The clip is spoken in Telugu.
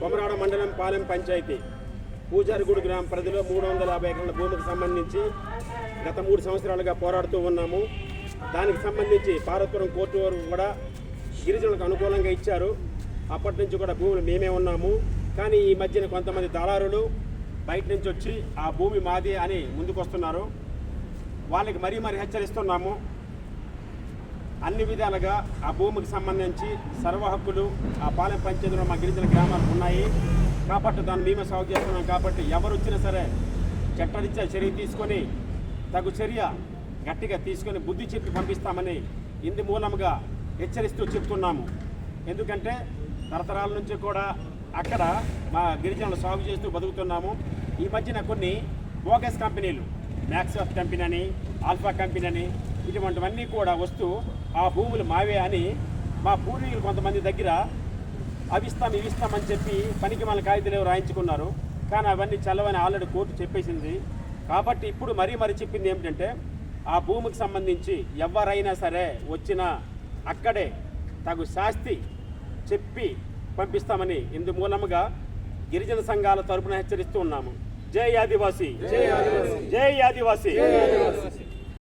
కొమరాడ మండలం పాలెం పంచాయతీ పూజారిగూడు గ్రామ పరిధిలో 350 ఎకరాల భూమికి సంబంధించి గత 3 సంవత్సరాలుగా పోరాడుతూ ఉన్నాము. దానికి సంబంధించి పార్వతీపురం కోర్టు వారు కూడా గిరిజనులకు అనుకూలంగా ఇచ్చారు. అప్పటి నుంచి కూడా భూములు మేమే ఉన్నాము. కానీ ఈ మధ్యన కొంతమంది దళారులు బయట నుంచి వచ్చి ఆ భూమి మాది అని ముందుకొస్తున్నారు. వాళ్ళకి మరీ హెచ్చరిస్తున్నాము. అన్ని విధాలుగా ఆ భూమికి సంబంధించి సర్వ హక్కులు ఆ పాలెం పంచాయతీలో మా గిరిజన గ్రామాలకు ఉన్నాయి కాబట్టి దాన్ని మేమే సాగు చేస్తున్నాం. కాబట్టి ఎవరు వచ్చినా సరే చట్టరీత్యా చర్య తీసుకొని తగు చర్య గట్టిగా తీసుకొని బుద్ధి చెప్పి పంపిస్తామని ఇందు మూలంగా హెచ్చరిస్తూ చెప్తున్నాము. ఎందుకంటే తరతరాల నుంచి కూడా అక్కడ మా గిరిజనులు సాగు చేస్తూ బతుకుతున్నాము. ఈ మధ్యన కొన్ని బోగస్ కంపెనీలు మ్యాక్స్వెఫ్ కంపెనీ అని, ఆల్ఫా కంపెనీ అని ఇటువంటివన్నీ కూడా వస్తూ ఆ భూములు మావే అని మా పూర్వీకులు కొంతమంది దగ్గర ఇవిస్తామని చెప్పి పనికి మన కాగితాలు రాయించుకున్నారు. కానీ అవన్నీ చల్లవని ఆల్రెడీ కోర్టు చెప్పేసింది. కాబట్టి ఇప్పుడు మరీ చెప్పింది ఏమిటంటే ఆ భూమికి సంబంధించి ఎవరైనా సరే వచ్చినా అక్కడే తగు శాస్తి చెప్పి పంపిస్తామని ఇందు మూలముగా గిరిజన సంఘాల తరపున హెచ్చరిస్తూ ఉన్నాము. జై ఆదివాసీ, జై ఆదివాసీ.